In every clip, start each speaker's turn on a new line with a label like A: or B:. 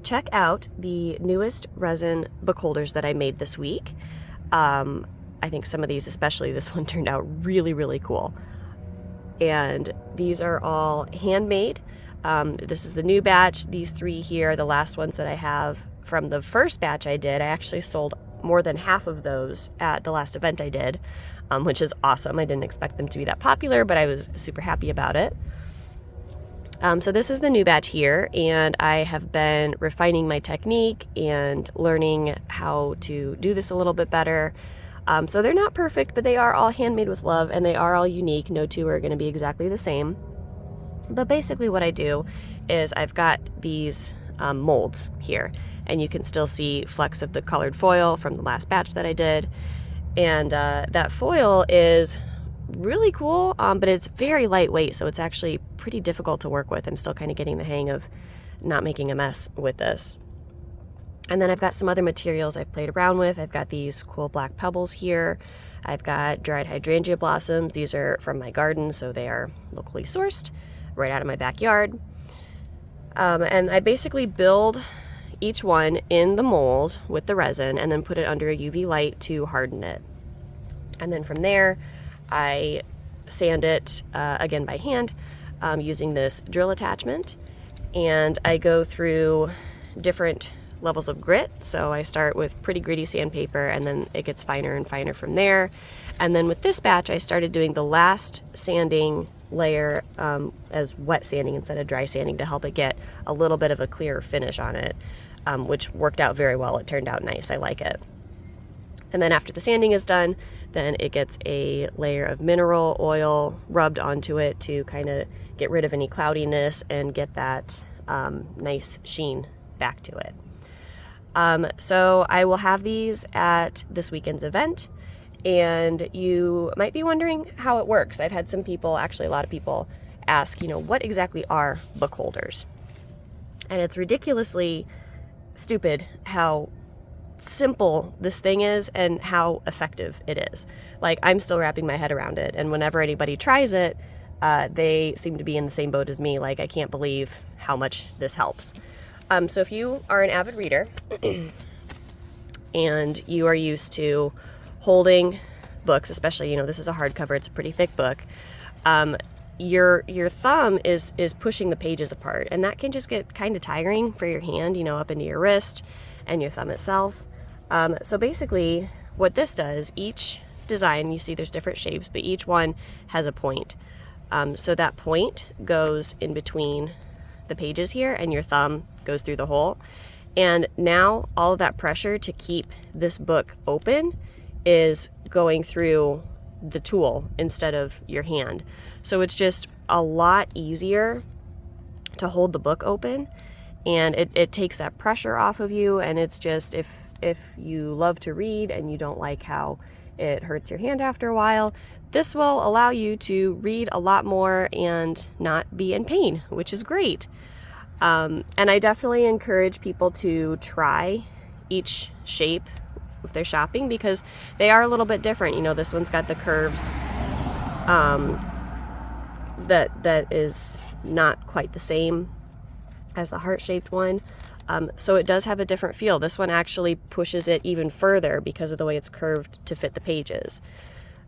A: check out the newest resin book holders that I made this week. I think some of these, especially this one, turned out really, really cool. And these are all handmade. This is the new batch. These 3 here, the last ones that I have from the first batch I did. I actually sold more than half of those at the last event I did, which is awesome. I didn't expect them to be that popular, but I was super happy about it. So this is the new batch here, and I have been refining my technique and learning how to do this a little bit better. So they're not perfect, but they are all handmade with love, and they are all unique. No two are going to be exactly the same. But basically what I do is I've got these molds here, and you can still see flecks of the colored foil from the last batch that I did. And that foil is really cool, but it's very lightweight, so it's actually pretty difficult to work with. I'm still kind of getting the hang of not making a mess with this. And then I've got some other materials I've played around with. I've got these cool black pebbles here. I've got dried hydrangea blossoms. These are from my garden, so they are locally sourced right out of my backyard. And I basically build each one in the mold with the resin and then put it under a UV light to harden it. And then from there, I sand it again by hand using this drill attachment. And I go through different levels of grit. So I start with pretty gritty sandpaper, and then it gets finer and finer from there. And then with this batch, I started doing the last sanding layer as wet sanding instead of dry sanding to help it get a little bit of a clearer finish on it, which worked out very well. It turned out nice. I like it. And then after the sanding is done, then it gets a layer of mineral oil rubbed onto it to kind of get rid of any cloudiness and get that nice sheen back to it. So I will have these at this weekend's event, and you might be wondering how it works. I've had some people, actually a lot of people, ask, what exactly are book holders? And it's ridiculously stupid how simple this thing is and how effective it is. Like, I'm still wrapping my head around it, and whenever anybody tries it, they seem to be in the same boat as me. Like, I can't believe how much this helps. So if you are an avid reader and you are used to holding books, especially, this is a hardcover, it's a pretty thick book, your thumb is pushing the pages apart, and that can just get kind of tiring for your hand, up into your wrist and your thumb itself. So basically what this does, each design, you see there's different shapes, but each one has a point. So that point goes in between the pages here, and your thumb goes through the hole. And now all of that pressure to keep this book open is going through the tool instead of your hand. So it's just a lot easier to hold the book open, and it takes that pressure off of you. And it's just, if you love to read and you don't like how it hurts your hand after a while, this will allow you to read a lot more and not be in pain, which is great. And I definitely encourage people to try each shape if they're shopping, because they are a little bit different. This one's got the curves that is not quite the same as the heart-shaped one. So it does have a different feel. This one actually pushes it even further because of the way it's curved to fit the pages.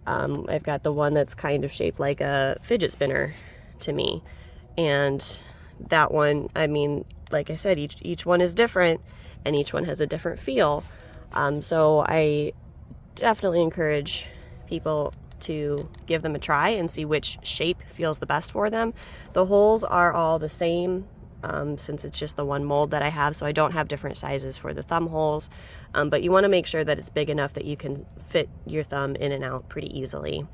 A: I've got the one that's kind of shaped like a fidget spinner to me. And that one, like I said, each one is different, and each one has a different feel. So I definitely encourage people to give them a try and see which shape feels the best for them. The holes are all the same, since it's just the one mold that I have, so I don't have different sizes for the thumb holes, but you want to make sure that it's big enough that you can fit your thumb in and out pretty easily.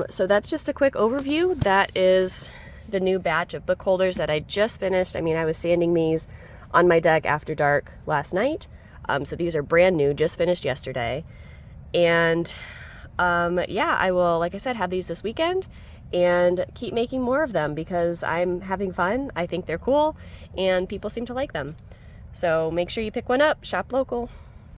A: So that's just a quick overview. That is the new batch of book holders that I just finished. I was sanding these on my deck after dark last night, so these are brand new, just finished yesterday. And yeah, I will, like I said, have these this weekend and keep making more of them because I'm having fun. I think they're cool and people seem to like them. So make sure you pick one up, shop local.